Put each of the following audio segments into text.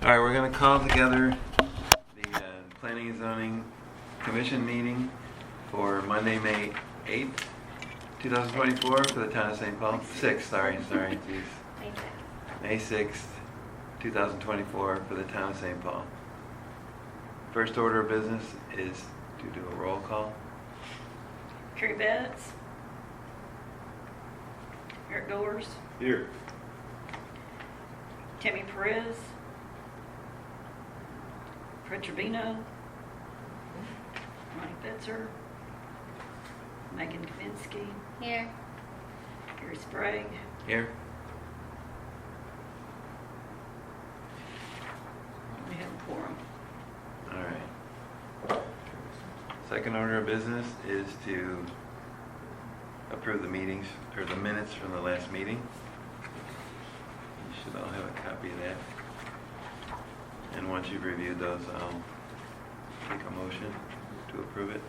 All right, we're going to call together the Planning and Zoning Commission meeting for Monday, May 8th, 2024 for the town of St. Paul. 6th, sorry, geez. May 6th, 2024 for the town of St. Paul. First order of business is to do a roll call. Carrie Betts. Eric Doors. Here. Tammy Perez. Fred Trevino. Ronnie Fetzer. Megan Kaminsky. Here. Gary Sprague. Here. We have a quorum. All right. Second order of business is to approve the meetings, or the minutes from the last meeting. You should all have a copy of that. And once you've reviewed those, I'll take a motion to approve it.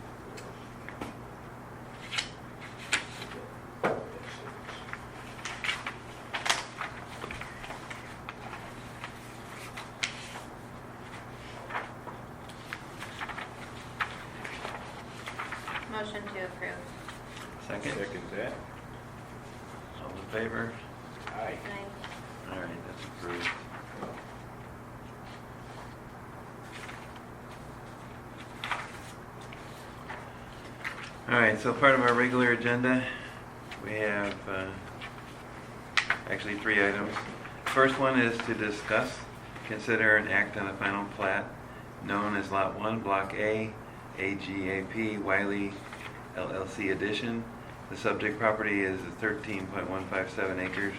Motion to approve. Second? Second that. All in favor? Aye. Aye. All right, that's approved. All right, so part of our regular agenda, we have actually 3 items. First one is to discuss, consider, and act on a final plat known as Lot 1, Block A, AGAP Wiley LLC Edition. The subject property is 13.157 acres,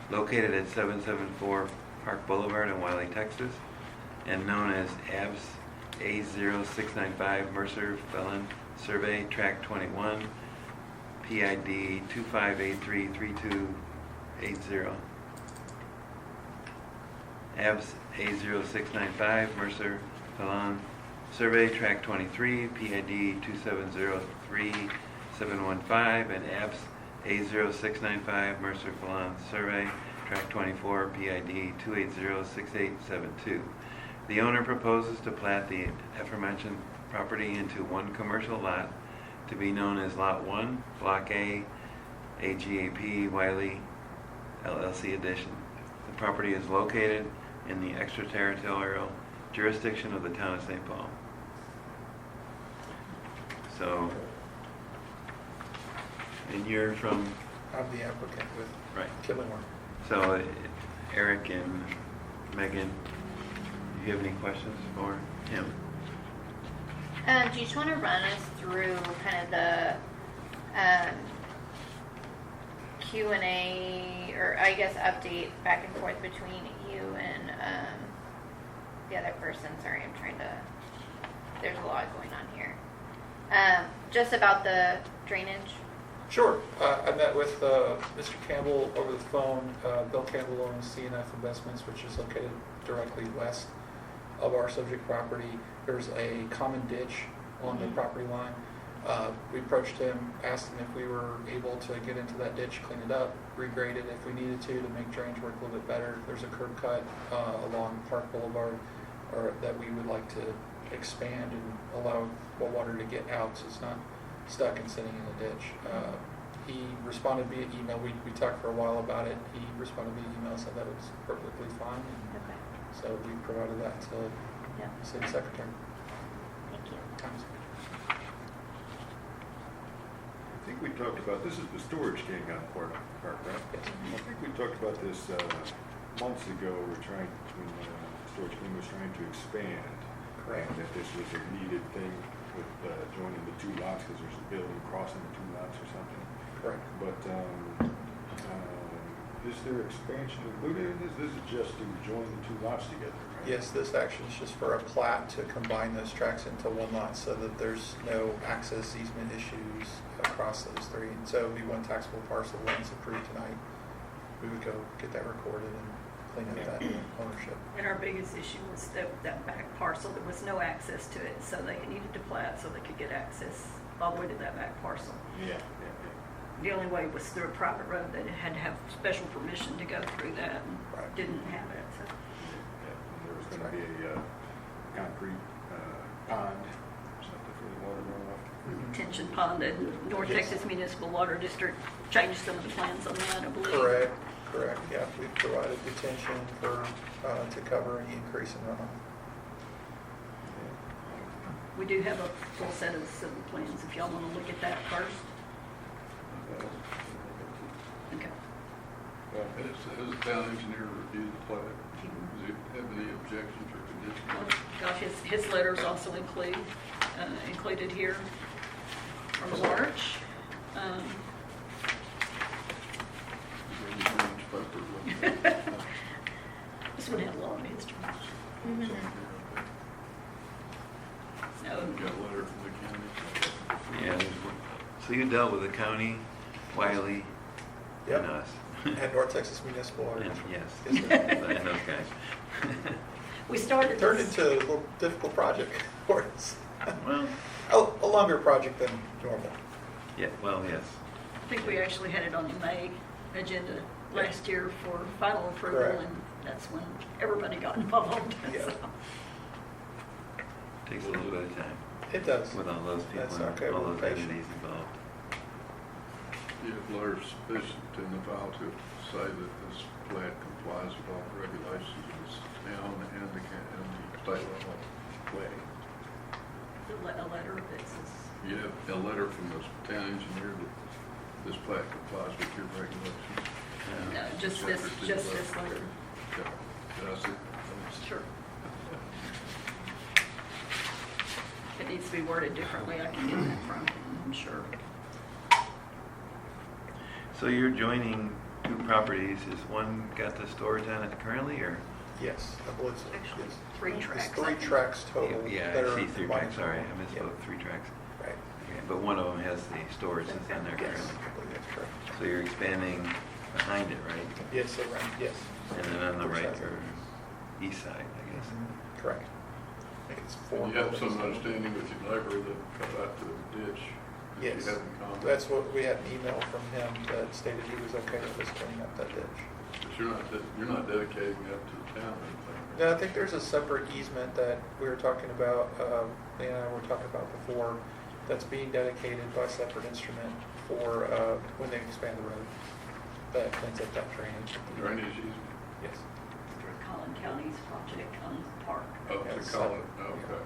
located at 774 Park Boulevard in Wiley, Texas, and known as ABS A0695 Mercer Felon Survey Tract 21, PID 25833280. ABS A0695 Mercer Felon Survey Tract 23, PID 2703715, and ABS A0695 Mercer Felon Survey Tract 24, PID 2806872. The owner proposes to plat the aforementioned property into one commercial lot to be known as Lot 1, Block A, AGAP Wiley LLC Edition. The property is located in the extraterritorial jurisdiction of the town of St. Paul. So, and you're from? I'm the applicant with Right. Killimore. So, Eric and Megan, do you have any questions for him? Do you just want to run us through kind of the Q&A, or I guess update back and forth between you and the other person? Sorry, I'm trying to, there's a lot going on here. Just about the drainage. Sure. I met with Mr. Campbell over the phone. Bill Campbell owns CNF Investments, which is located directly west of our subject property. There's a common ditch along the property line. We approached him, asked him if we were able to get into that ditch, clean it up, regrade it if we needed to make drainage work a little bit better. There's a curb cut along Park Boulevard that we would like to expand and allow more water to get out so it's not stuck and sitting in a ditch. He responded via email. We talked for a while about it. He responded via email, said that was perfectly fine. And Okay. so we provided that to Yeah. the city secretary. Thank you. I think we talked about, this is the storage king on Park, right? Yes. I think we talked about this months ago. When Storage King was trying to expand. Correct. And that this was a needed thing with joining the 2 lots because there's a building crossing the 2 lots or something. Correct. But is there expansion included in this? This is just to join the 2 lots together, right? Yes, this action is just for a plat to combine those tracts into one lot so that there's no access easement issues across those 3. And so it would be one taxable parcel. Once approved tonight, we would go get that recorded and clean up that ownership. And our biggest issue was that back parcel. There was no access to it, so they needed to plat so they could get access all the way to that back parcel. Yeah. The only way was through a private road. They had to have special permission to go through that, and Right. didn't have it. So. Yeah, and there was going there'd be a concrete pond, something for the water runoff. Detention pond, and North Yes. Texas Municipal Water District changed some of the plans on that, I believe. Correct, yeah, we've provided detention for, to cover any increase in runoff. We do have a full set of civil plans, if y'all want to look at that first. Okay. Has the town engineer reviewed the plat? Does he have any objections or Well, conditions? gosh, his letters also included here from March. This one had a lot of history. No, Got a letter from the county? Yeah, there's one. So you dealt with the county, Wiley, Yep. and us. And North Texas Municipal Water And- District. Yes, Yes, sir. and those guys. we started It turned this, into a little difficult project for us. Well, A longer project than normal. yeah, well, yes. I think we actually had it on the May agenda last year for final approval, Correct. and that's when everybody got involved. Yeah. So, Takes a little bit of time It does. with all those people, That's and okay, all we're those patient. entities involved. Do you have letters sufficient in the file to say that this plat complies with all the regulations of this town and the state level way? a letter that says, You have a letter from the town engineer that this plat complies with your regulations? no, just this letter. Yeah. Did I see? Sure. It needs to be worded differently, I can get that from him, I'm sure. So you're joining two properties. Is one got the storage on it currently, or? Yes, I believe so. Actually, Yes. 3 There's tracks, I 3 think. tracks total. Yeah, that I are see 3 combined. tracks, sorry, I Yeah. misspoke, 3 tracks. Right. Okay, but one of them has the storage that's in there Yes, currently. I believe that's correct. So you're expanding behind it, right? Yes, around, yes. And then on the Which right has or it. east side, I guess. Correct. I think it's 4. And you have some understanding with your neighbor that cut out the ditch? that you Yes, have in common? that's what, we had an email from him that stated he was okay with us cleaning up that ditch. But you're not dedicating that to the town or anything? No, I think there's a separate easement that we were talking about, Leah and I were talking about before, that's being dedicated by separate instrument for, when they expand the road. That cleans up that drainage. Drainage easement? Yes. Collin County's project on the park. Oh, to Yes. call it, okay.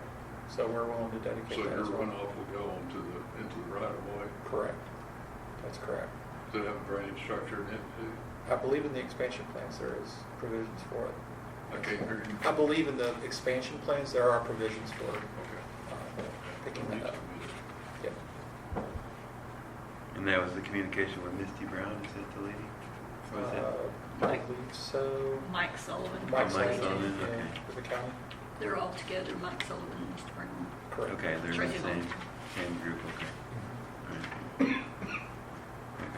So we're willing to So dedicate your that as well. runoff will go into the right of way? Correct. That's correct. Does it have a drainage structure in it too? I believe in the expansion plans there is provisions for it. I can't hear you. I believe in the expansion plans there are provisions for Okay. picking that up. Yep. And that was the communication with Misty Brown, is that the lady? Or was that? I believe so. Mike Sullivan. Mike Mike Sullivan, Sullivan, yeah, okay. for the county. They're all together, Mike Sullivan and Mr. Brown. Correct. Okay, they're in Tracy the same, Bolton. same group, okay. Mhm. All right.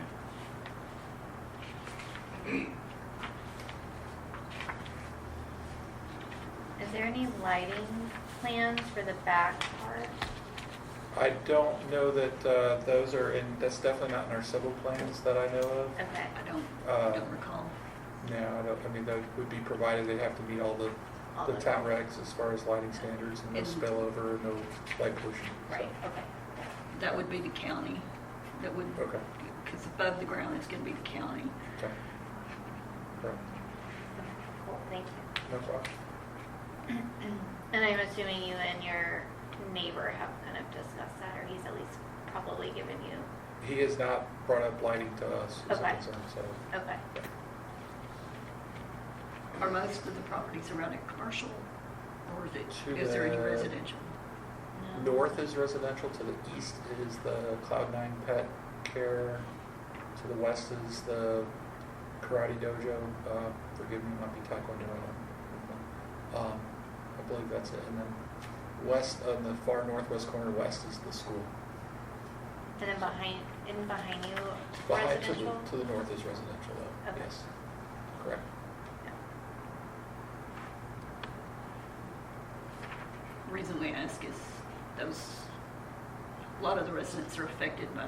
Okay. Is there any lighting plans for the back part? I don't know that those are in, that's definitely not in our civil plans that I know of. Okay. I don't recall. No, I don't, I mean, those would be provided, they'd have to meet all the town regs as far as lighting standards and no And- spillover, no light pollution. so. Right, okay. That would be the county. That would, Okay. because above the ground is going to be the county. Okay. Correct. Cool, thank you. No problem. And I'm assuming you and your neighbor have kind of discussed that, or he's at least probably given you, He has not brought up lighting to us as a Okay. concern, so. okay. Are most of the properties around it commercial? Or To is there any the residential? No. North is residential, to the east is the Cloud9 Pet Care, to the west is the Karate Dojo, forgive me, might be Taekwondo, I don't know. I believe that's it, and then west, on the far northwest corner west is the school. And then behind you, Behind residential? to the north is residential though, Okay. yes, correct. The reason we ask is a lot of the residents are affected by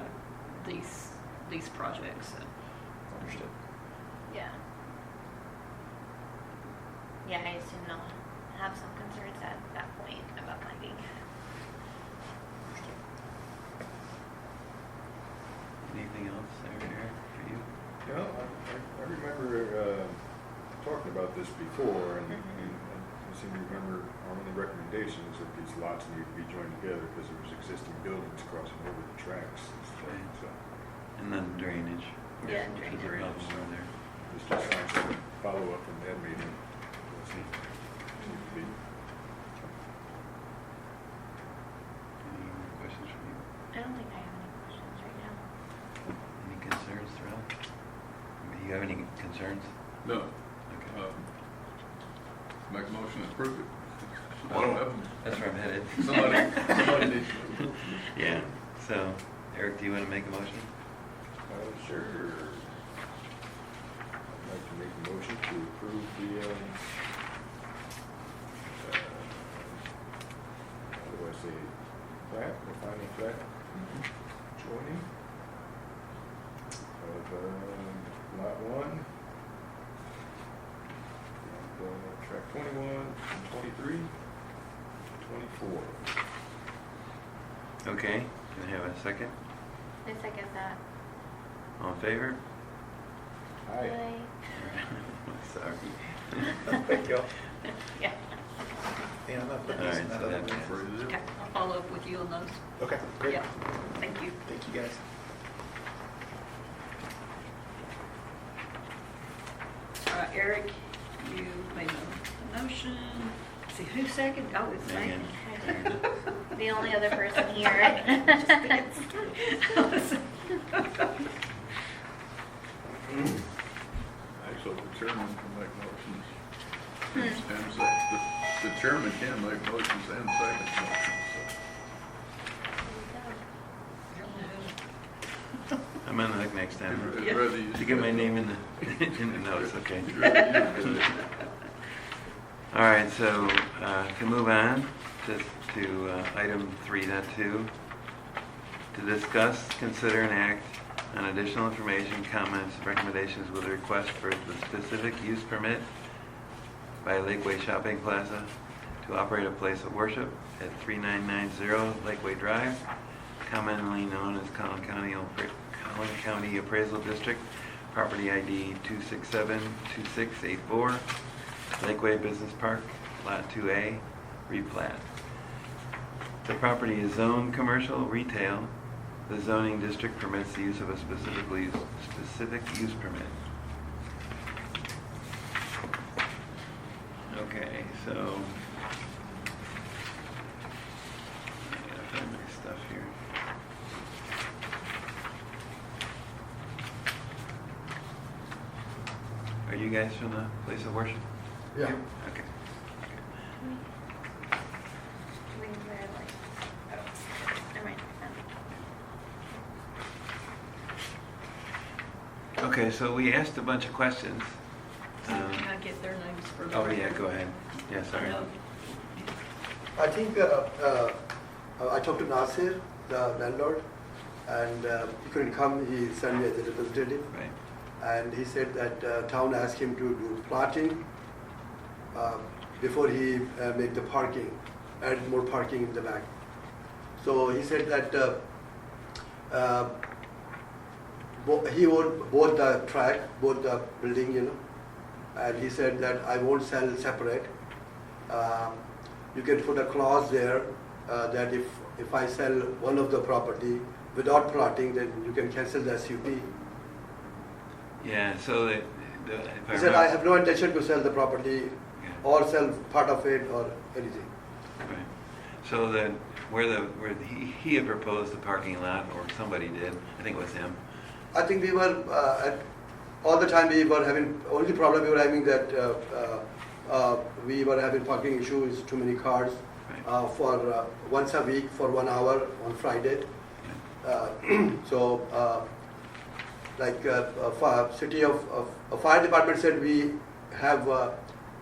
these projects. So. Understood. Yeah. Yeah, I assume not have some concerns at that point about lighting. Anything else there, Eric, for you? You know, I remember talking about this before, and I seem to remember our only recommendations that these lots need to be joined together because there was existing buildings crossing over the tracks and stuff, so. And then drainage. Yeah, Which is a drainage. problem over there. This just sounds like a follow-up from that meeting. Seems to be. Any more questions from you? I don't think I have any questions right now. Any concerns, Terrell? Do you have any concerns? No. Okay. Make a motion to approve it. I Well, don't have them. that's where I'm headed. Somebody needs to. Yeah, so, Eric, do you want to make a motion? Sure. I'd like to make a motion to approve the, how do I say, it? Plat, the final plat, joining of lot 1, and track 21, and 23, 24. Okay, can I have a second? I second that. All in favor? Aye. Sorry. There you go. Yeah. Yeah, I'm not putting All this right, in that so other that one. passes. Okay, I'll follow up with you on those. Okay, great. Yeah, thank you. Thank you, guys. Eric, you made a motion. Let's see, who seconded? Oh, it's Megan. Megan. The only other person here. Actually, the chairman can make motions. And the chairman can make motions and second motions, I'm gonna look next so. time. I'd Yeah. rather you- To get my name in the, in the notes, okay. I'd rather you do it. All right, so to move on to item 3.2, to discuss, consider, and act on additional information, comments, recommendations with a request for the specific use permit by Lakeway Shopping Plaza to operate a place of worship at 3990 Lakeway Drive, commonly known as Collin County Appraisal District, property ID 2672684, Lakeway Business Park, Lot 2A, replat. The property is zoned commercial retail. The zoning district permits the use of a specific use permit. Okay, so I gotta find my stuff here. Are you guys from the place of worship? Yeah. Okay. Okay, so we asked a bunch of questions. Can I get their names for the Oh, record? yeah, go ahead. Yeah, sorry. No. I think I talked to Nasir, the landlord, and he couldn't come. He sent me as a representative, Right. and he said that town asked him to do plotting before he make the parking, add more parking in the back. So he said that he owned both the track, both the building, and he said that I won't sell separate. You can put a clause there that if I sell one of the property without plotting, then you can cancel the SUP. Yeah, so if He said I have no intention to sell the property or sell part of it or anything. Right. So then, where he had proposed the parking lot, or somebody did, I think it was him. I think we were all the time we were having only problem we were having that we were having parking issues, too many cars Right. for once a week for 1 hour on Friday. So city of fire department said we have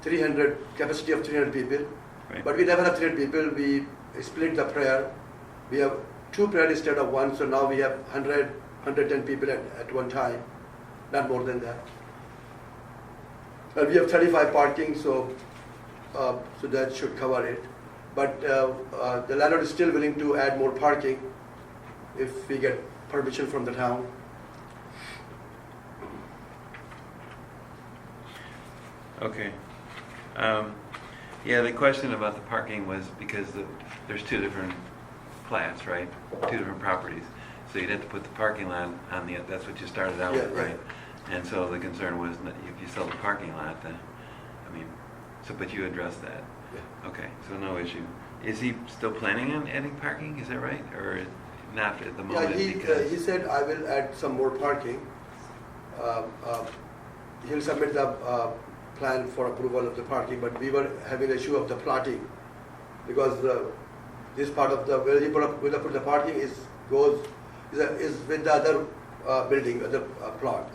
300 capacity of 300 people, Right. but we never have 300 people. We split the prayer. We have 2 prayer instead of 1, so now we have 110 people at one time, not more than that. And we have 35 parking, so so that should cover it. But the landlord is still willing to add more parking if we get permission from the town. Okay. Yeah, the question about the parking was because there's two different plats, right? Two different properties. So you'd have to put the parking lot on that's what you started out with, Yeah, right? And so the concern was that if you sell the parking lot, then, I mean, but you addressed that. Yeah. Okay, so no issue. Is he still planning on adding parking, is that right? Or not at the Yeah, moment he because? said I will add some more parking. He'll submit the plan for approval of the parking, but we were having an issue of the plotting because this part of the where he put the parking is with the other building, other plot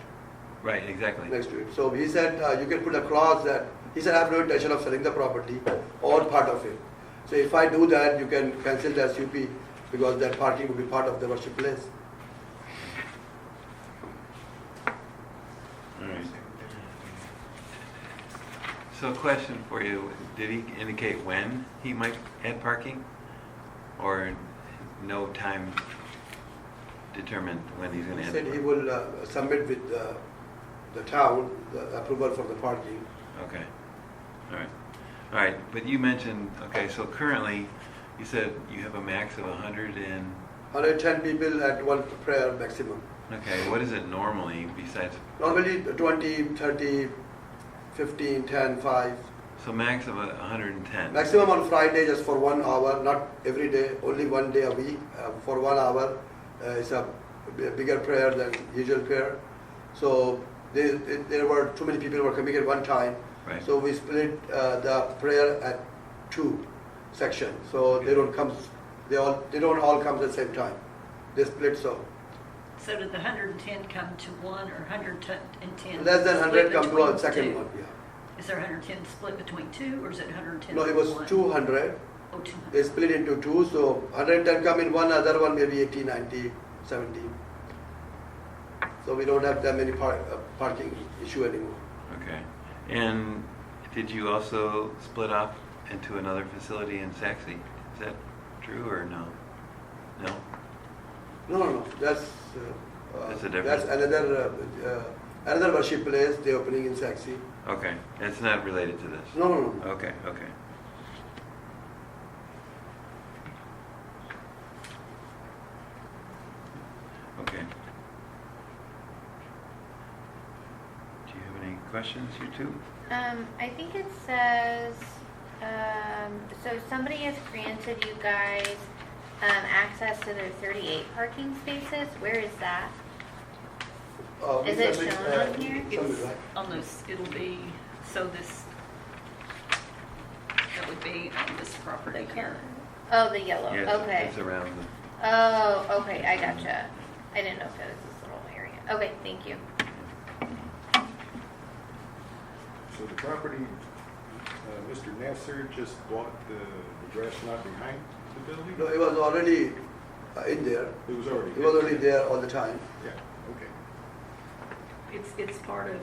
Right, exactly. next to it. So he said you can put a clause that he said I have no intention of selling the property or part of it. So if I do that, you can cancel the SUP because that parking will be part of the worship place. All right. So question for you, did he indicate when he might add parking? Or no time determined when he's going to He add said he parking? will submit with the town the approval for the parking. Okay, all right. All right, but you mentioned, okay, so currently, you said you have a max of 100 and, 110 people at one prayer maximum. okay, what is it normally besides? Normally 20, 30, 15, 10, 5. So max of 110? Maximum on Friday just for 1 hour, not every day, only one day a week. For 1 hour, it's a bigger prayer than usual prayer. So there were too many people were coming at one time. Right. So we split the prayer at 2 sections. So they don't all come at the same time. They split so. So did the 110 come to one or 110? Less than 100 split come to between a second two? one. Yeah. Is there 110 split between two or is it 110? No, it was one? 200. Oh, 200. They split into 2. So 110 come in one, other one maybe 80, 90, 70. So we don't have that many parking issue anymore. Okay. And did you also split off into another facility in Saxe? Is that true or no? No? No. That's That's a difference. That's another worship place. They're opening in Saxe. Okay, it's not related to this? No. Okay. Okay. Do you have any questions, you two? I think it says, so somebody has granted you guys access to their 38 parking spaces. Where is that? Is it shown on here? It's on this, it'll be, so this, that would be on this property here. Oh, the yellow, Yes, okay. it's around Oh, okay, I gotcha. I didn't know if it was this little area. Okay, thank you. So the property, Mr. Nasser just bought the grass lot behind the building? No, it was already in there. It was already. It was already there all the time. Yeah, okay. It's part of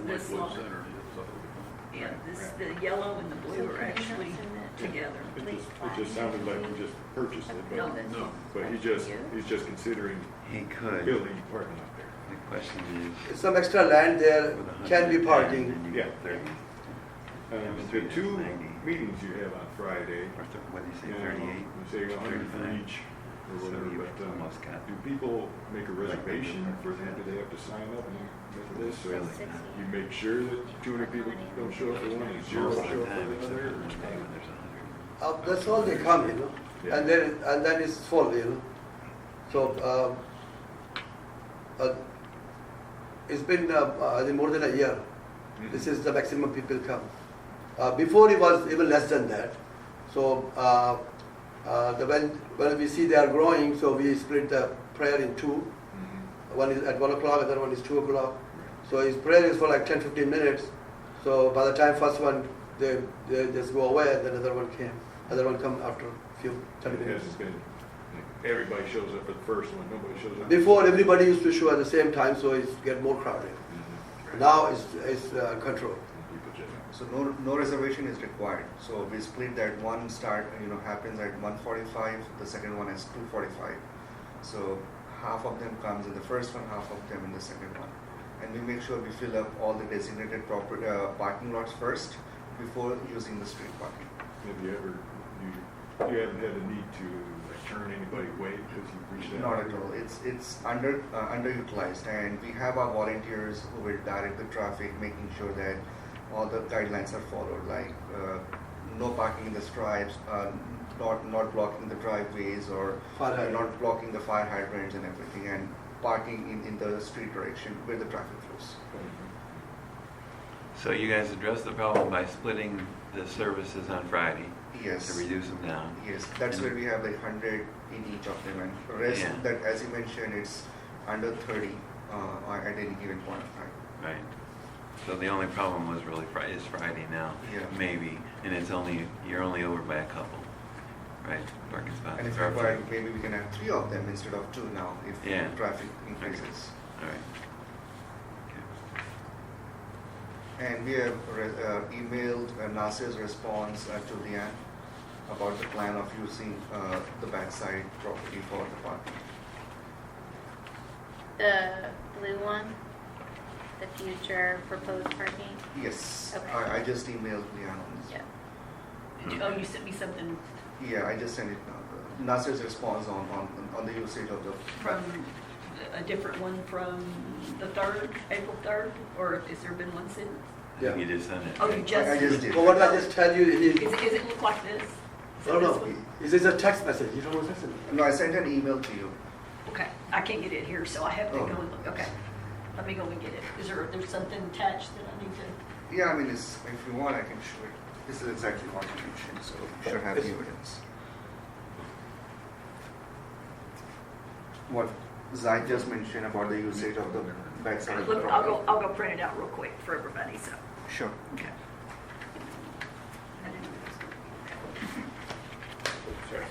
this Lakewood lot. Center, it's all- Yeah, the yellow and the blue are actually together. It just sounded like he just purchased it, No, but, No. but he's just considering He could. building a parking lot there. The question is. Some extra land there with 110, can be parking. and then you Yeah. get 30. The two meetings you have on Friday, What did you say, you know, 38? you say 100 for 35. each or So whatever, you but almost got. do people make a reservation for that? Do they have to sign up for this? So Really? you make sure that 200 people don't show up for one and zero Most of show the up time, for except another? for Monday when there's 100. That's all they come, Yeah. and then it's full, So it's been I think more than a year. This is the maximum people come. Before it was even less than that. So when we see they are growing, so we split the prayer in 2. Mhm. One is at 1 o'clock, other one is 2 o'clock. So his prayer is for like 10-15 minutes. So by the time first one they just go away, and then another one came. Other one come after a few 30 It minutes. hasn't been, everybody shows up at the first one, nobody shows up. Before everybody used to show at the same time, so it's get more crowded. Mhm. Now it's controlled. People just So no reservation is required. So we split that one start, happens at 1:45, the second one is 2:45. So half of them comes in the first one, half of them in the second one. And we make sure we fill up all the designated parking lots first before using the street parking. Have you ever, you haven't had a need to turn anybody away because you've reached that? Not at all. It's underutilized, and we have our volunteers who will direct the traffic, making sure that all the guidelines are followed, like no parking in the stripes, not blocking the driveways, or Fire hydrant. not blocking the fire hydrants and everything, and parking in the street direction where the traffic flows. So you guys address the problem by splitting the services on Friday Yes. to reduce them down. Yes, that's where we have like 100 in each of them, and the rest Yeah. that, as you mentioned, it's under 30 at any given point of time. Right. So the only problem was really is Friday now. Yeah. Maybe, and you're only over by a couple, right? Parking spots. And if Or required, three. maybe we can have 3 of them instead of 2 now if Yeah. traffic increases. All right. And we have emailed Nasir's response to Leanne about the plan of using the backside property for the parking. The blue one, the future proposed parking? Yes, Okay. I just emailed Leanne on this. Yeah. Oh, you sent me something Yeah, I just sent it now. Nasir's response on the usage of the. from, a different one from the 3rd, April 3rd? Or has there been one since? I think you just sent it. Oh, you just. I just did. But what I just tell you, Is it look like this? Is it no, this no, one? this is a text message, you don't want to listen. No, I sent an email to you. Okay, I can't get it here, so I have to go Oh. and look. Okay, let me go and get it. There's something attached that I need to? Yeah, I mean, if you want, I can show it. This is exactly what you mentioned, so you should have the evidence. What Zai just mentioned about the usage of the backside of the Look, property. I'll go print it out real quick for everybody, so. Sure. Okay. I didn't know this. Sorry.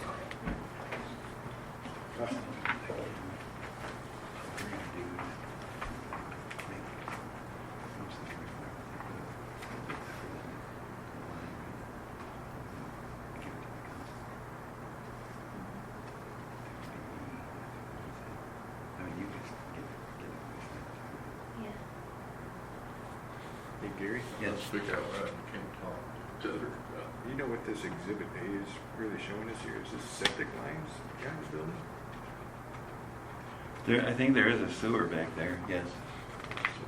Yeah. Hey, Gary, Yes. Speak out loud, you can't talk to other. you know what this exhibit A is really showing us here? Is this septic lines down this building? I think there is a sewer back there, yes.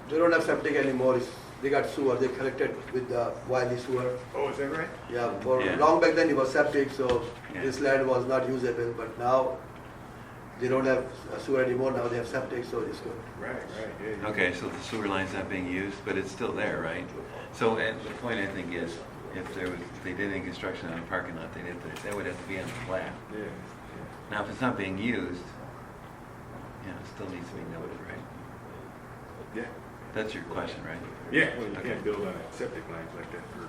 They don't have septic anymore, they got sewer, they collected with the Wiley sewer. Oh, is that right? Yeah, for Yeah. long back then it was septic, so Yeah. this land was not usable, but now they don't have sewer anymore, now they have septic, so it's good. Right, yeah. Okay, so the sewer line's not being used, but it's still there, right? So and the point I think is, if they did any construction on a parking lot, that would have to be on the plat. Yeah, Now, if it's not being used, it still needs to be noted, right? yeah. That's your question, right? Yeah, well, you Okay. can't build on septic lines like that for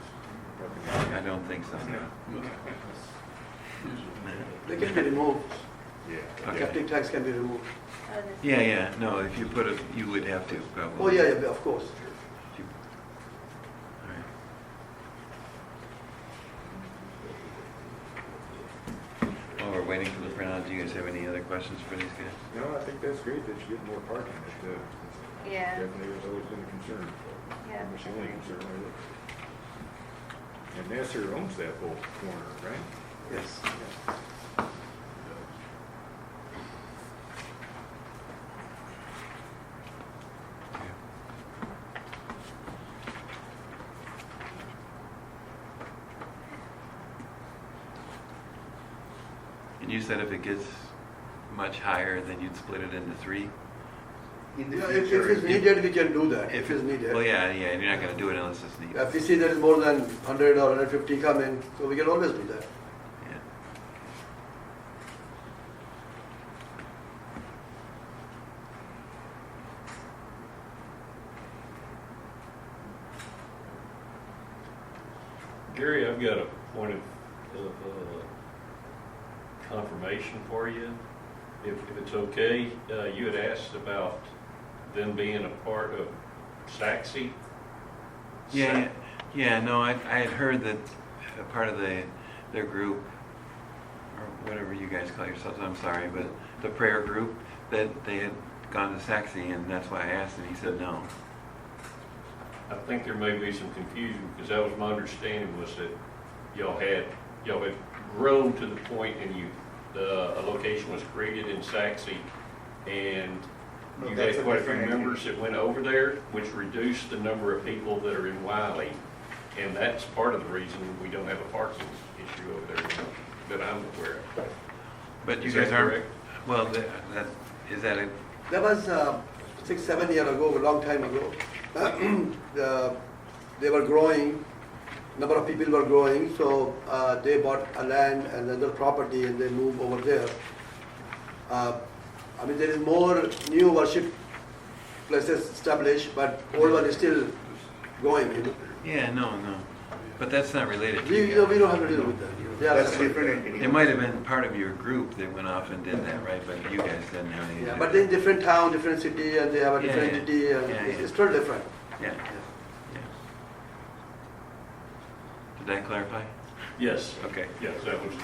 parking I lot. don't think so. No. They can be removed, Yeah. Okay. septic tanks can be removed. Oh, this Yeah, no, if you put it, you would have to, Oh, probably. yeah, of course. All right. While we're waiting for the printout, do you guys have any other questions for these guys? No, I think that's great that you get more parking. That Yeah. definitely has always been a concern. Yeah. Almost the only concern, really. And Nasser owns that whole corner, right? Yes. And you said if it gets much higher, then you'd split it into 3? In the Yeah, if future, it's needed, we can do that, if it's needed. Well, yeah, you're not gonna do it unless it's needed. If we see there is more than 100 or 150 coming, so we can always do that. Yeah. Gary, I've got a point of confirmation for you, if it's okay. You had asked about them being a part of SACSI. Yeah, Yeah, no, I had heard that a part of their group, or whatever you guys call yourselves, I'm sorry, but the prayer group, that they had gone to Saxe, and that's why I asked, and he said no. I think there may be some confusion, because that was my understanding, was that y'all had grown to the point and a location was created in Saxe, and No, you that's had a quite a few different entity. members that went over there, which reduced the number of people that are in Wiley. And that's part of the reason we don't have a parking issue over there that I'm aware of. But you Is guys that aren't, correct? well, is that a, That was 6-7 years ago, a long time ago. They were growing, number of people were growing, so they bought a land and another property and they moved over there. I mean, there is more new worship places established, but old one is still going, you know. yeah, no, but that's not related to We, you we guys. don't have to deal with that. They are That's separate. different entity. It might have been part of your group that went off and did that, right? But you guys didn't have anything to Yeah, do but with in different town, different city, and they have a Yeah, different yeah. entity, and Yeah, it's, yeah. it's still different. it. Yeah, yeah. Did that clarify? Yes. Okay. Yes, that was.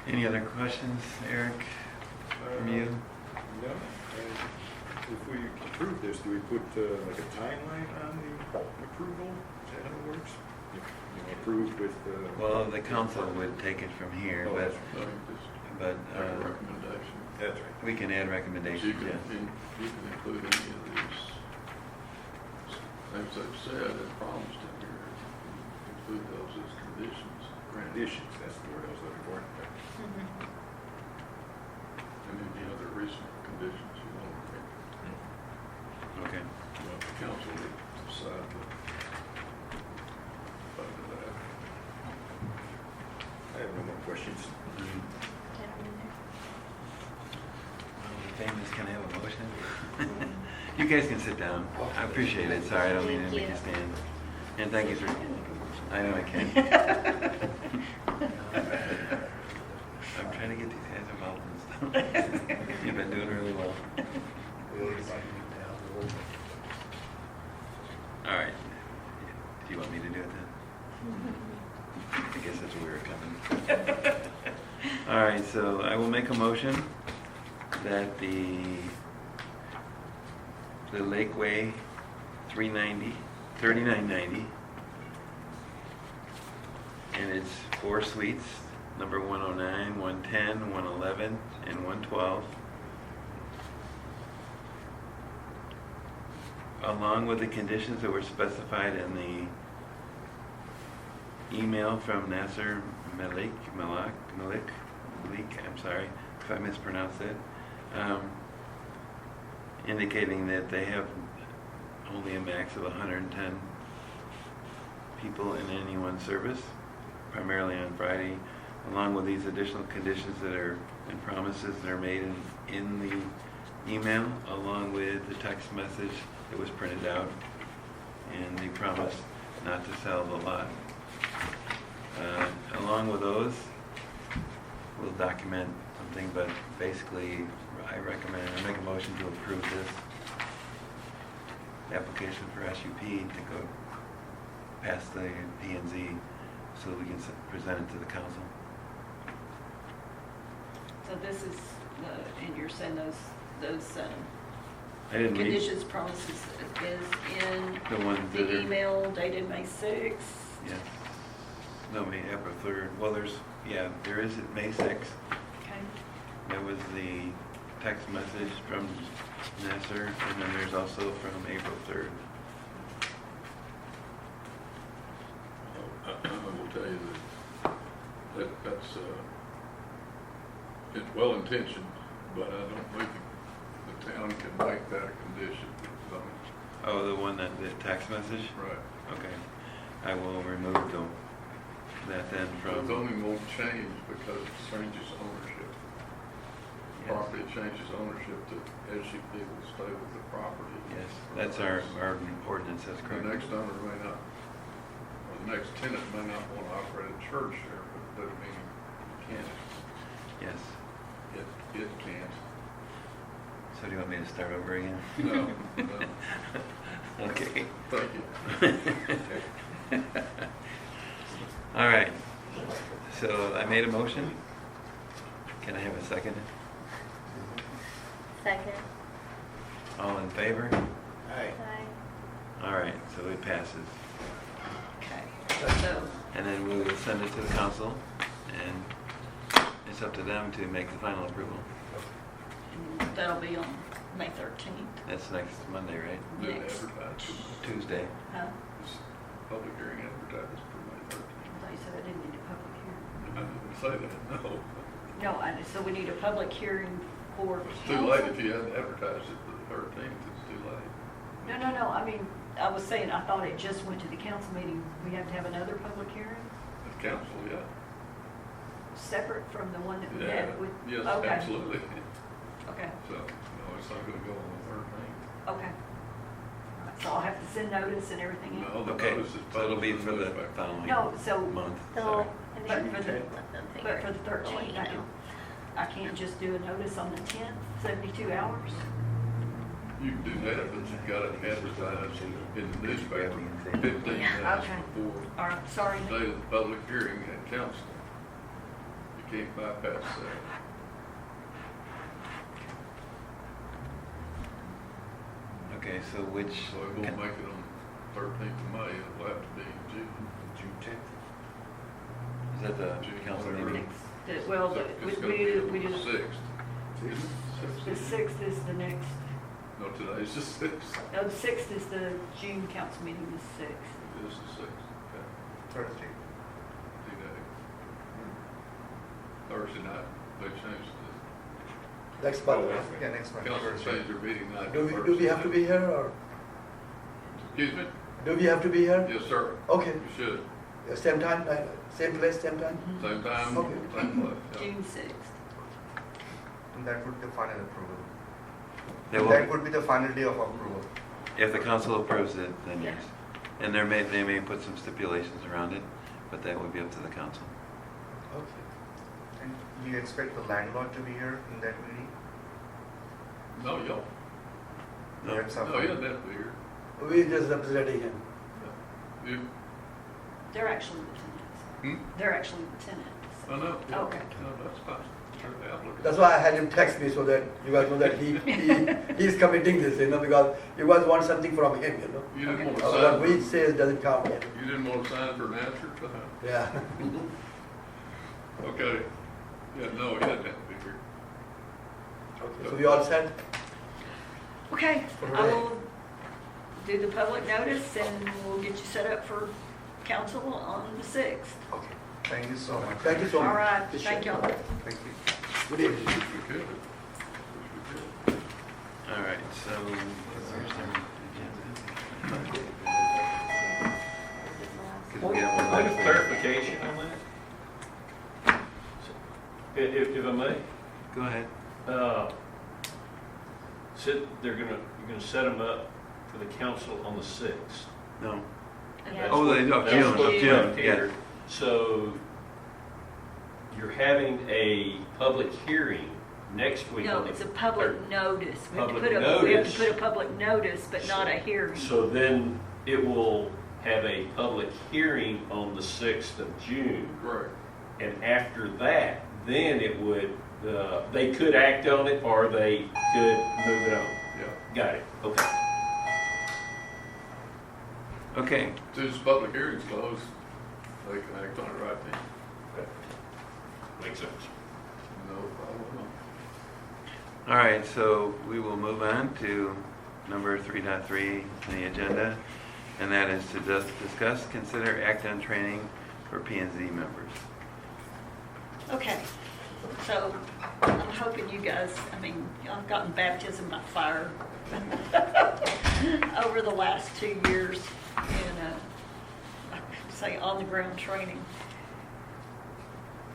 Any other questions, Eric, from you? No. If we approve this, do we put like a timeline on the approval? Is that how it works? You know, approve with. Well, the council would take it from here, Oh, but, that's I think just but make a recommendation. That's right. we can add You recommendations, can, yeah. you can include any of these things I've said and promised in here. Include those as conditions. Conditions, that's the word I was looking for. And any other reasonable conditions you want to make. Okay. Well, the council would decide to under that. I have no more questions. Famous, can I have a motion? You guys can sit down. I appreciate it. Sorry, I don't mean to Thank make you you. stand. And thank you for, I know I can. I'm trying to get these guys involved in stuff. You've been doing really well. All right. Do you want me to do it then? I guess that's where we're coming. All right, so I will make a motion that the Lakeway 3990, and it's 4 suites, number 109, 110, 111, and 112, along with the conditions that were specified in the email from Nasser Malik, I'm sorry if I mispronounced it, indicating that they have only a max of 110 people in any one service, primarily on Friday, along with these additional conditions that are and promises that are made in the email, along with the text message that was printed out, and the promise not to sell the lot. Along with those, we'll document something, but basically I make a motion to approve this application for SUP to go past the P&Z so we can present it to the council. So this is, and you're saying those I didn't read conditions, promises is in the ones that the are, email dated May 6th? yes. No, April 3rd. Well, there is May 6th. Okay. There was the text message from Nasser, and then there's also from April 3rd. I will tell you that's it's well intentioned, but I don't think the town can make that a condition. Oh, the one the text message? Right. Okay. I will remove that then The from, zoning won't change because it changes ownership. Yes. Property changes ownership to SUP will stay with the property. yes, that's our ordinance, that's The correct. next owner may not, or the next tenant may not want to operate a church there, but it doesn't mean he can't. Yes. It can't. So do you want me to start over again? No, no. Okay. Thank you. All right. So I made a motion. Can I have a second? Second. All in favor? Aye. All right, so it passes. Okay, so, And then we will send it to the council, and it's up to them to make the final approval. that'll be on May 13th. That's next Monday, right? Do it Next. advertise. Tuesday. Huh? This public hearing advertised for May 13th. They said I didn't need a public hearing. I didn't say that, no. No, so we need a public hearing for It's too council? late if you hadn't advertised it for the 13th, it's too late. No, I mean, I was saying, I thought it just went to the council meeting. We have to have another public hearing, The council, yeah. separate from the one that we Yeah, had with? yes, Okay. absolutely. Okay, So, no, it's not gonna go on the 13th. okay. All right, so I'll have to send notice and everything in? No, the Okay, notice is so it'll be published for in the newspaper. following No, so, month. So, Sorry. and But then for the- let them but figure for the 13th, it out. I can't just do a notice on the 10th, 72 hours? You can do that, but you've got it advertised in the newspaper 15 days Okay. before All right, sorry. the date of the public hearing at council. You can't bypass that. Okay, so which, So it won't make it on 13th of May, it'll have to be June 10th. is that the June, council whatever. meeting? Well, It's we gonna be do, on we the do, 6th. the 6th is the next, No, today's the 6th. no, the 6th is the June council meeting, the 6th. It is the 6th, okay. Thursday. D-Day. Thursday night, they changed Next month. Yeah, next the, month. council Thursday. changed their meeting night. Do to we have to be here or Excuse me? do we have to be here? Yes, sir. Okay. You should. Yeah, same time, same place, same time? Same time, Okay. same place. yeah. June 6th. And that would be the final approval. They That will, would be the final day of approval. if the council approves it, then yes. And they may put some stipulations around it, but that would be up to the council. Okay. And you expect the landlord to be here in that meeting? No, y'all. No. That's up. No, you don't have to be here. We just representing him. You, They're actually the tenants. hmm? They're actually the tenants. Oh, no. yeah. Okay. No, that's fine. They're the applicant. That's why I had him text me so that you guys know that he's committing this, because you guys want something from him, You didn't want to What sign, we for- say doesn't count, you didn't want to sign for an answer to that? Yeah. Okay. Yeah, no, he doesn't have to be here. Okay, so we all set? Okay, I will do the public notice and we'll get you set up for council on the 6th. Okay. Thank you so much. Thank you so much. All right, Appreciate thank it. y'all. Thank you. Good evening. Wish we could. Wish we could. All right, so where's their agenda? Could we have Point one of clarification on that? If I may, Go ahead. said you're gonna set them up for the council on the 6th. No. Yeah. Oh, That's of what- June, that's of what June, Peter- yeah. So you're having a public hearing next week. No, on the it's a public 3rd. notice. We have to Public put a, we have to notice. put a public notice, but not a hearing. So then it will have a public hearing on the 6th of June. Correct. And after that, then it would, they could act on it or they could move it on. Yeah. Got it, okay. Okay, As soon as the public hearing's closed, they can act on it right then. Makes sense. No problem. all right, so we will move on to number 3.3 on the agenda, and that is to discuss, consider, act on training for P and Z members. Okay, So I'm hoping you guys, I mean, I've gotten baptism by fire over the last 2 years in, I could say, on-the-ground training.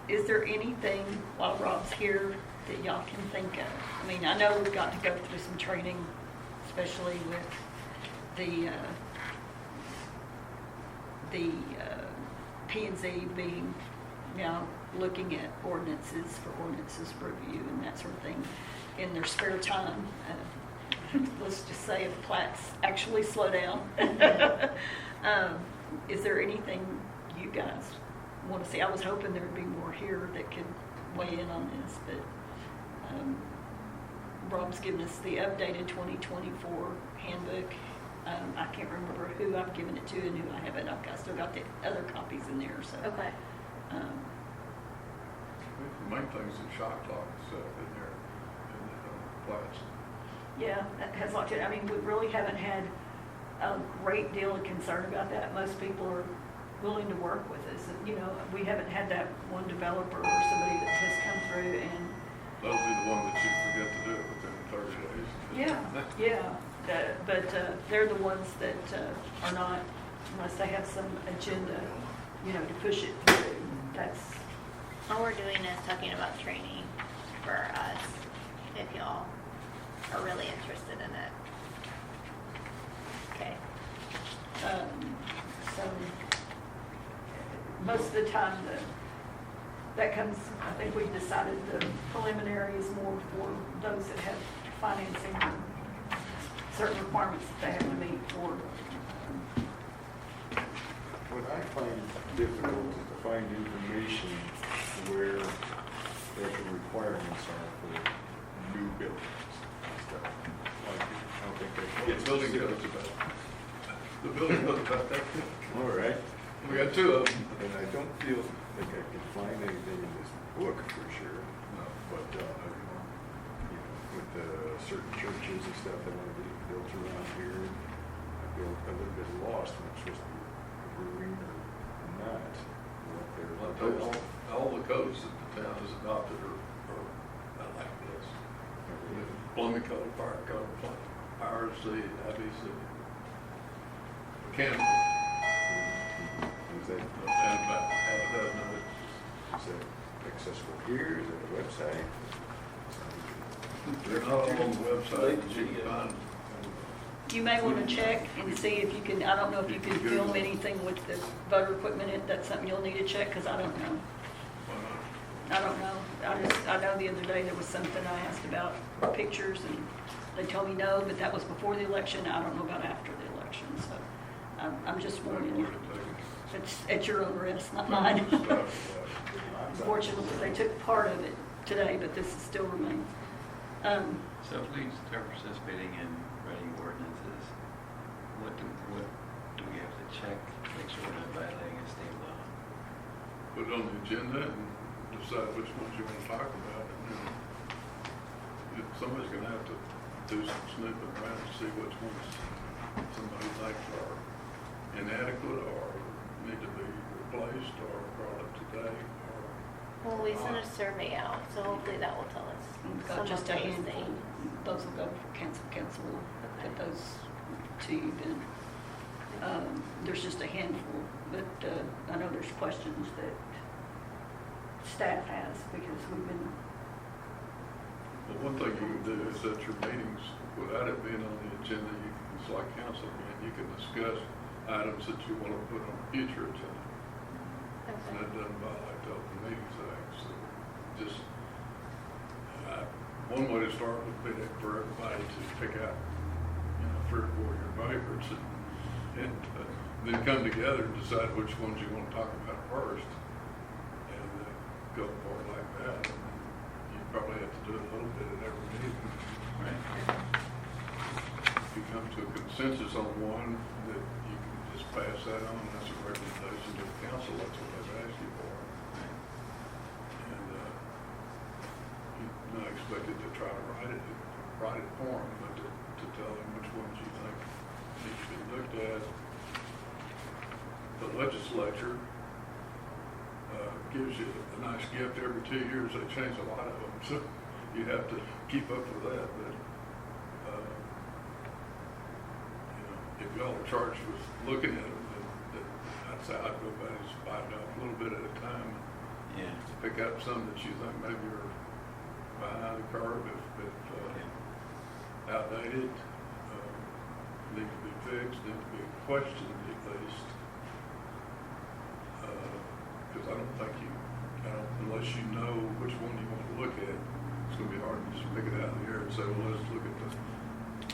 Is there anything while Rob's here that y'all can think of? I mean, I know we've got to go through some training, especially with the P&Z being now looking at ordinances for ordinances review and that sort of thing in their spare time. Let's just say if plats actually slow down. Is there anything you guys want to see? I was hoping there would be more here that could weigh in on this, but Rob's given us the updated 2024 handbook. I can't remember who I've given it to and who I haven't. I've still got the other copies in there. So. Okay. The main thing is the shot clock stuff in there, in the plats. Yeah, that has a lot to it. I mean, we really haven't had a great deal of concern about that. Most people are willing to work with us. And, you know, we haven't had that one developer or somebody that has come through and. That'll be the one that you forget to do it within 30 days. Yeah. But they're the ones that are not, unless they have some agenda, you know, to push it through. That's. All we're doing is talking about training for us, if y'all are really interested in it. Okay. So most of the time that comes, I think we've decided the preliminary is more for those that have financing and certain requirements that they have to meet for. What I find difficult is to find information where the requirements are for new buildings and stuff. Like, I don't think they. The building goes about, the building goes about that. All right. We got two of them. And I don't feel like I can find anything in this book for sure. No. But, you know, with certain churches and stuff that want to be built around here, I feel a little bit lost when it's supposed to be a brewing or not. What they're I'll tell you, proposing. all the codes that the town has adopted are not like this. Plumbing code, fire code, RC, IBC. Mechanical, Is that, and about half a dozen of it. is that accessible here? Is that a website? They're not all on the website, but you can find. You may want to check and see if you can, I don't know if you can film anything with the voter equipment. That's something you'll need to check because I don't know. I don't know. I know the other day there was something I asked about pictures and they told me no, but that was before the election. I don't know about after the election. So I'm just warning you. It's at your own risk, not mine. Unfortunately, they took part of it today, but this still remains. So if we start participating in writing ordinances, what do we have to check to make sure we're not violating a state law? Put it on the agenda and decide which ones you want to talk about. And then somebody's going to have to do some snooping around to see which ones somebody thinks are inadequate or need to be replaced or brought up to date. Well, we sent a survey out, so hopefully that will tell us We've some got of just a those handful. things. Those will go before council. Council will get those to you then. There's just a handful, but I know there's questions that staff has because we've been. Well, one thing you can do is at your meetings, without it being on the agenda, it's like council meeting, you can discuss items that you want to put on a future agenda. And Okay. that doesn't violate the Open Meetings Act, so just, one way to start would be for everybody to pick out, 3 or 4 of your favorites and then come together and decide which ones you want to talk about first and go for it like that. And you probably have to do it a little bit at every meeting. Right. If you come to a consensus on one, that you can just pass that on, that's a recommendation to the council, that's what they've asked you for. And you're not expected to try to write it for them, but to tell them which ones you think need to be looked at. The legislature gives you a nice gift every 2 years. They change a lot of them, so you have to keep up with that. But you know, if y'all are charged with looking at them, then I'd say I'd go back and just buy it off a little bit at a time. Yeah. Pick up some that you think maybe are behind the curve, if outdated, need to be fixed, need to be questioned at least. Because I don't think unless you know which one you want to look at, it's going to be hard to just pick it out of the air and say, well, let's look at the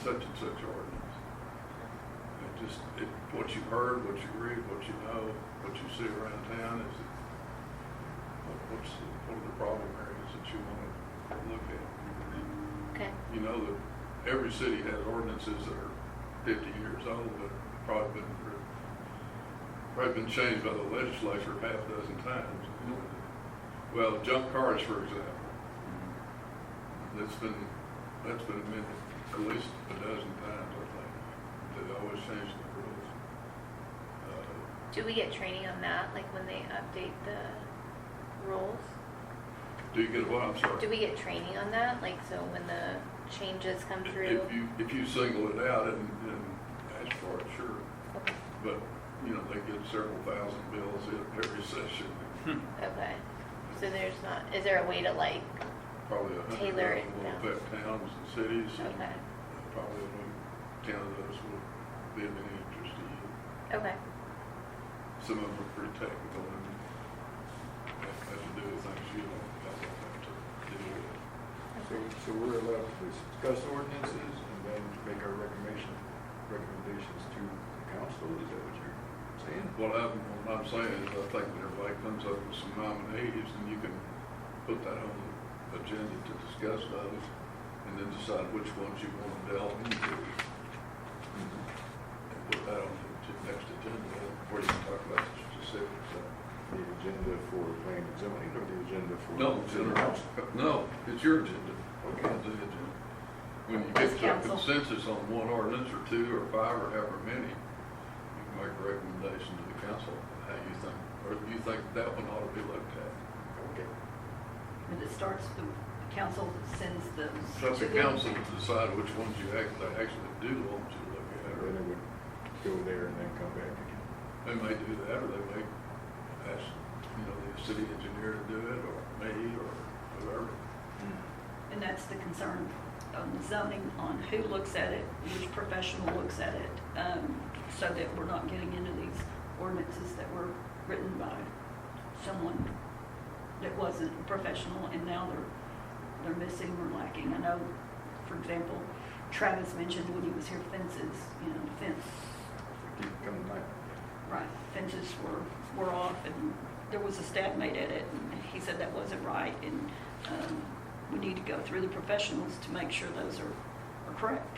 such and such ordinance. What you heard, what you read, what you know, what you see around town is what are the problem areas that you want to look at. Okay. You know that every city has ordinances that are 50 years old that probably been changed by the legislature half a dozen times. Well, junk cars, for example, that's been amended at least a dozen times, I think. They always change the rules. Do we get training on that, like when they update the rules? Do you get what? I'm sorry. Do we get training on that, like so when the changes come through? If you single it out and ask for it, sure. Okay. But you know they get several thousand bills in every session. Okay. So there's not. Is there a way to like? Probably 100 Tailor it will down. affect towns and cities. And Okay. probably only 10 of those will be of any interest to you. Okay. Some of them are pretty technical and have to do with things you don't have to deal with. So we're allowed to discuss ordinances and then make our recommendations to the council, is that what you're saying? What I'm saying is I think when everybody comes up with some nominees, then you can put that on the agenda to discuss those and then decide which ones you want to delve into. And put that on the next agenda before you can talk about the specifics. The agenda for planning and zoning or the agenda for? No, it's your agenda. Okay. Not the agenda. When you get to a Council. consensus on one ordinance or two or five or however many, you can make a recommendation to the council how you think, or you think that one ought to be looked at. Okay. And it starts, the council sends the. It's up to council to decide which ones they actually do want you to look at. And then it would go there and then come back again. They may do that, or they may ask, the city engineer to do it, or me, or whoever. And that's the concern on the zoning, on who looks at it, which professional looks at it, so that we're not getting into these ordinances that were written by someone that wasn't a professional, and now they're missing or lacking. I know, for example, Travis mentioned when he was here fences, fence. Keep coming back. Right, fences were off, and there was a stat made at it, and he said that wasn't right, and we need to go through the professionals to make sure those are correct.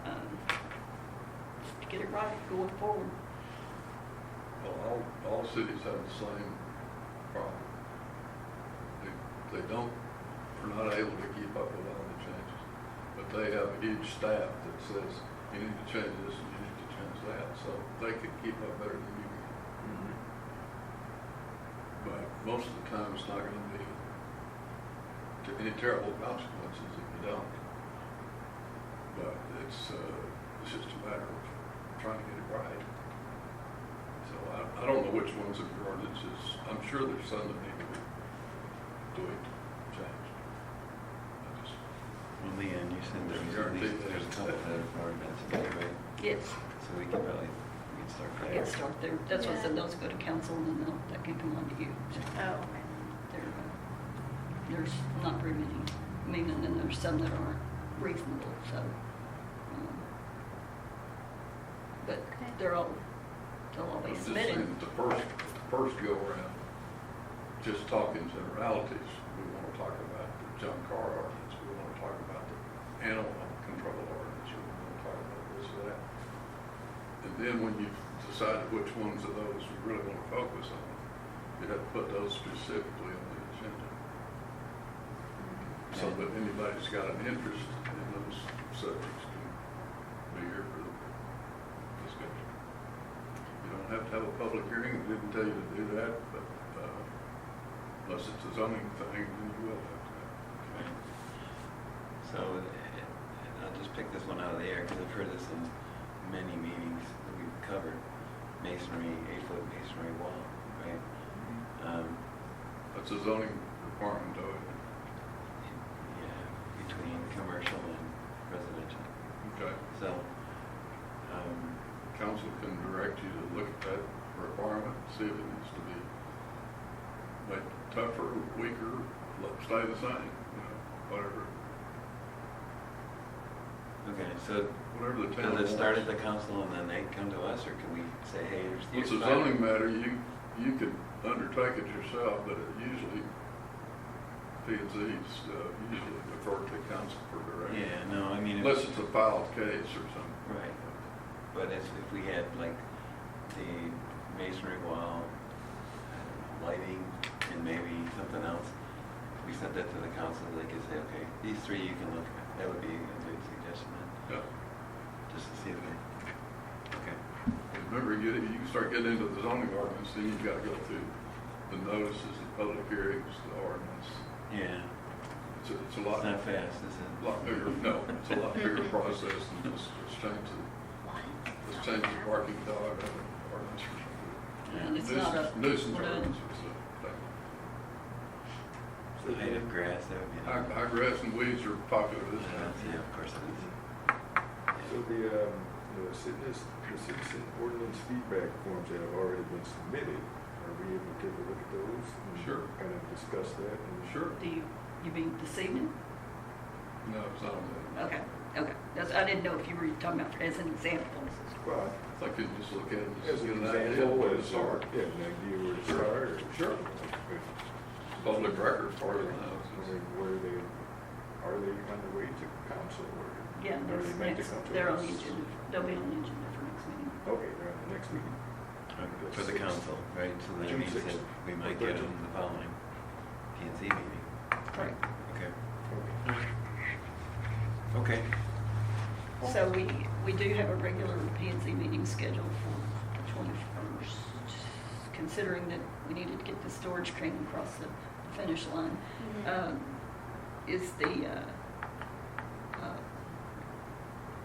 So, to get it right going forward. Well, all cities have the same problem. They are not able to keep up with all the changes, but they have a huge staff that says, you need to change this and you need to change that, so they can keep up better than you can. But most of the time, it's not going to be to any terrible consequences if you don't. But it's just a matter of trying to get it right. So I don't know which ones of your ordinances. I'm sure there's some that need to be tweaked, changed. Well, Leanne, you said there's a couple that are ordinances anyway, Yes, so we can start there. get start there. That's what I said, those go to council, and then that can come on to you. Oh. Okay. There's not very many, and then there's some that aren't reasonable, so. But they'll all be I'm just submitted. saying that the first go around, just talking generalities, we want to talk about the junk car ordinance, we want to talk about the animal control ordinance, we want to talk about this or that. And then when you've decided which ones of those you really want to focus on, you have to put those specifically on the agenda. So that anybody who's got an interest in those subjects can be here for the discussion. You don't have to have a public hearing, we didn't tell you to do that, but Unless it's a zoning thing, then you will have to have it. So, and I'll just pick this one out of the air because I've heard this in many meetings that we've covered. Masonry, 8-foot masonry wall, right? That's a zoning requirement, though. Yeah, between commercial and residential. Okay. So, Council can direct you to look at that requirement, see if it needs to be made tougher, weaker, stay the same, whatever. okay, so Whatever the town does it start at wants. the council and then they come to us, or can we say, hey, It's a zoning matter, you could undertake it yourself, but it usually, P&Z's usually defer to council for direction. Yeah, no, I mean. Unless it's a filed case or something. Right. But if we had like the masonry wall, I don't know, lighting, and maybe something else, we sent that to the council, they could say, okay, these three you can look at. That would be a good suggestion then, Yeah. just to see if they, okay. And remember, you can start getting into the zoning ordinance, then you've got to go through the notices, the public hearings, the ordinance. Yeah, It's a it's lot, not fast, is it? lot bigger, no, it's a lot bigger process than just change the parking dog ordinance or something. And it's not a. Nuisance what a- ordinance is a thing. Height of grass, that would be. High grass and weeds are popular this time. Yeah, of course it is. So the citizen ordinance feedback forms that have already been submitted, are we able to take a look at those? And Sure. kind of discuss that? And Sure. Do you mean this evening? No, it's not that. Okay, okay. I didn't know if you were talking about as an example. Well, I think you can just look at it and as just an get an idea example, where to as start. yeah, an idea where to start. Or, Sure. Okay. Public record part of the I house. mean, are they on the way to council or? Yeah, are they meant to come to they're on us? the agenda. They'll be on the agenda for next meeting. Okay, they're on the next meeting. For the council, right, so that June means that 6th. we might get them the following P&Z meeting. Right. Okay. Okay. Okay. So we do have a regular P&Z meeting scheduled for the 21st, considering that we needed to get the storage crane across the finish line.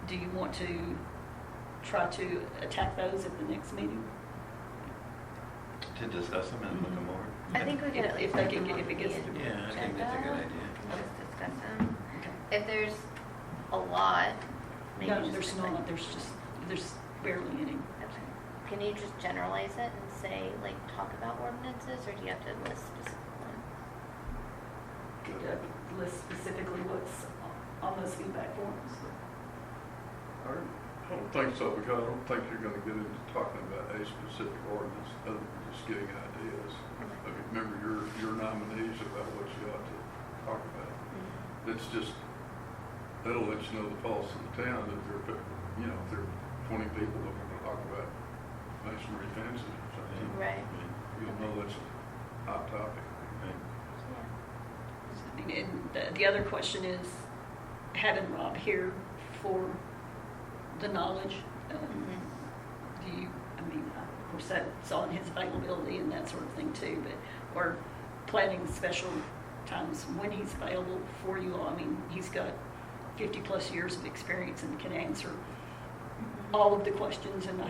Do you want to try to attack those at the next meeting? To discuss them and look them over? I think we could at If least they put can them get- on if it gets the to- Yeah, I think that's a good agenda idea. and Just discuss them. Okay. If there's a lot, maybe No, just there's pick, like, not, there's barely any. okay. Can you just generalize it and say, like, talk about ordinances, or do you have to list specific ones? List specifically what's on those feedback forms. Or, I don't think so, because I don't think you're gonna get into talking about a specific ordinance, other than just getting ideas. I mean, remember your nominees about what you ought to talk about. It's just, that'll let you know the pulse of the town, that there are, if there are 20 people that want to talk about masonry fences or something. Right. You'll know that's a hot topic. Right. Yeah. and the other question is, having Rob here for the knowledge, do you, of course that's on his availability and that sort of thing too, but, or planning special times when he's available for you all. He's got 50+ years of experience and can answer all of the questions, and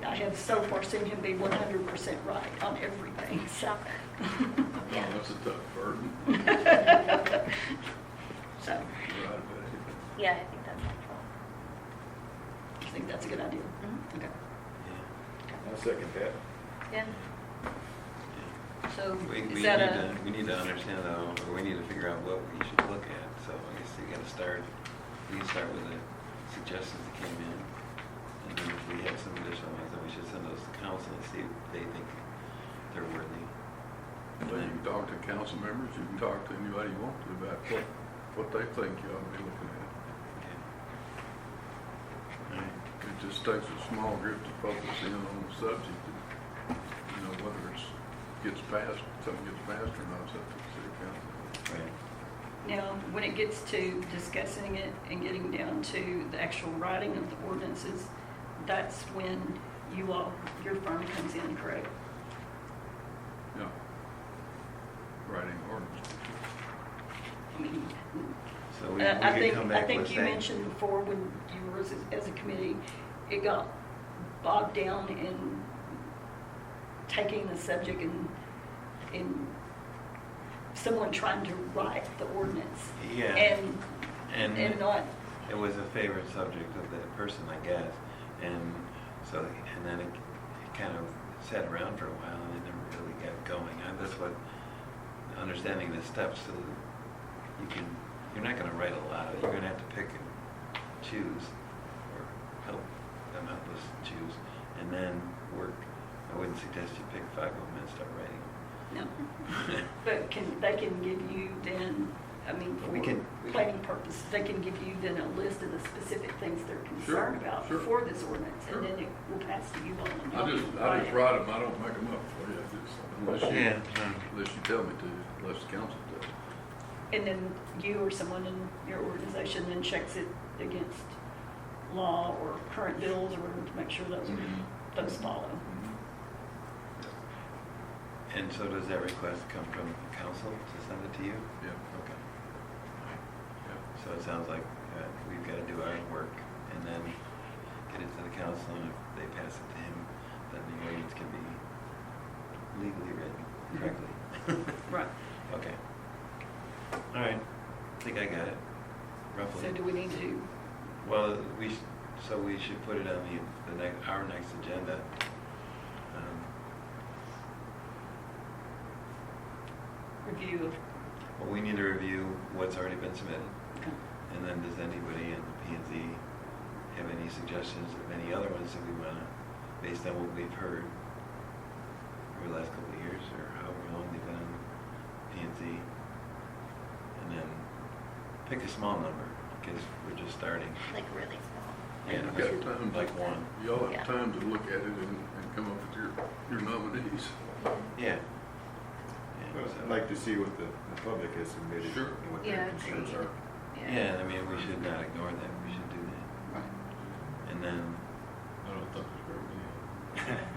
I have so far seen him be 100% right on everything, so. Shocker. Yeah. That's a tough burden. So, Right about anything. Yeah, I think that's helpful. I think that's a good idea. Okay. Yeah. I'll second that. Yeah. So We is need that we need to understand though, or we need to figure out what we should look at. So I guess we can start with the suggestions that came in. And then if we have some additional ones, then we should send those to council and see if they think they're worthy. And Well, you then- can talk to council members, you can talk to anybody you want to about what they think you ought to be looking at. Okay. All right. It just takes a small group to focus in on the subject. Whether something gets passed or not, it's up to the city council. Right. now, when it gets to discussing it and getting down to the actual writing of the ordinances, that's when your firm comes in, correct? Yeah. Writing I mean, So we I could think, come I back think with you saying, mentioned before when you were as a committee, it got bogged down in taking the subject and someone trying to write the ordinance. Yeah. And and not, it was a favorite subject of that person, I guess. And so, and then it kind of sat around for a while and it never really got going. That's what, understanding the steps so that you're not gonna write a lot of it. You're gonna have to pick and choose, or help us choose, and then work. I wouldn't suggest you pick 5 of them and start writing. no. But they can give you then, I mean, We for can- planning purposes, they can give you then a list of the specific things they're concerned about sure. for this ordinance, Sure. and then it will pass to you all. and I you just write it. write them, I don't make them up for you, Yeah. unless you tell me to, unless the council does. And then you or someone in your organization then checks it against law or current bills or whatever to make sure those those follow. And so does that request come from the council to send it to you? Yeah. Okay. Yeah. So it sounds like we've got to do our work and then get it to the council, and if they pass it to him, then the ordinance can be legally written correctly. Right. Okay. All right. I think I got it, roughly. So do we need to, Well, so we should put it on our next agenda. review of, Well, we need to review what's already been submitted. okay. And then does anybody in the P&Z have any suggestions of any other ones that we want to, based on what we've heard over the last couple of years, or however long they've been on P&Z? And then pick a small number, because we're just starting. Like really small. Yeah, You got time, like one. y'all Yeah. have time to look at it and come up with your nominees. Yeah. Well, So- I'd like to see what the public has submitted. Sure. And what Yeah, their concerns agreed. are. Yeah, I mean, we should not ignore that, we should do that. And then, I don't think it's very many.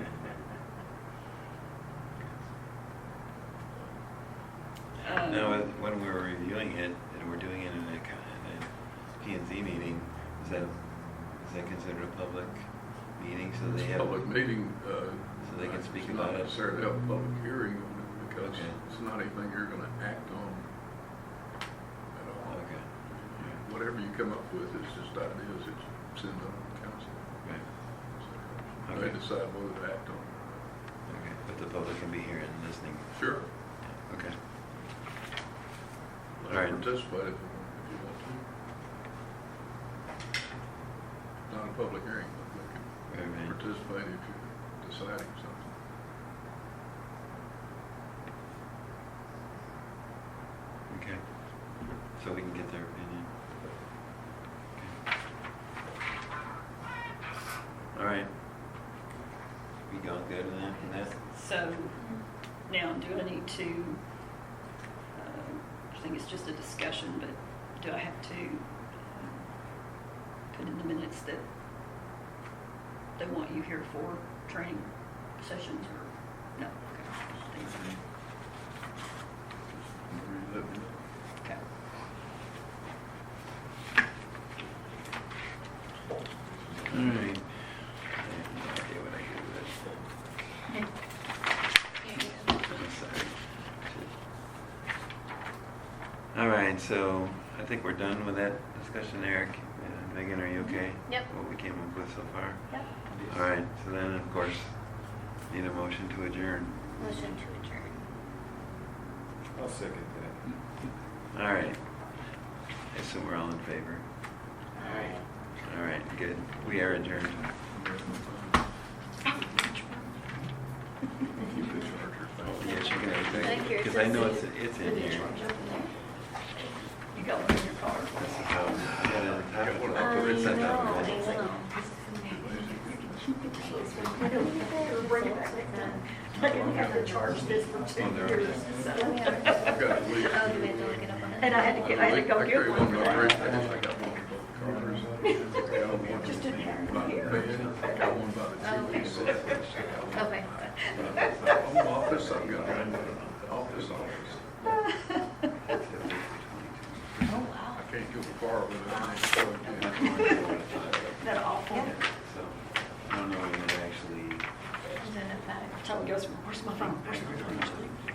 now, when we're reviewing it, and we're doing it in a P&Z meeting, is that considered a public meeting, so they It's a have? public meeting. So they can speak it's about not it? necessarily have a public hearing on it, because Okay. it's not anything you're gonna act on at all. Okay, Whatever you come up with is just ideas that you send on to the council. right, So Okay. they decide whether to act on it. okay, but the public can be here and listening. Sure. Okay, Let All right. them participate if you want to. Not a public hearing, but they can Right. participate if you're deciding something. okay, so we can get their opinion. Okay. All right. We going good with that? So now, do I need to, I think it's just a discussion, but do I have to put in the minutes that they want you here for training sessions or, no? Okay. Thanks. Let me know. Okay. All right. I have no idea what I did with it. I'm sorry. All right, so I think we're done with that discussion, Eric. Megan, are you okay? Yep. What we came up with so far? Yep. All right, so then, of course, need a motion to adjourn. Motion to adjourn. I'll second that. All right. I assume we're all in favor. Aye. All right, good. We are adjourned. Keep the charger. Yes, you can, Thank you. because I know it's in here. You got one in your car? This is how, I got it on top of it. I It's set up. I didn't have to charge this for 2 years, so. I've got at least. Oh, do we have to look it up on it? And I had to go I get carry one for of my briefcase. that. I got one for both cars. Just didn't have it By the here. bed, I got one by the TV set. Okay. Home office, I've got one, office. That awful. So, I don't know when it actually, Is it in effect? Tell me, goes, where's my phone? Where's my phone?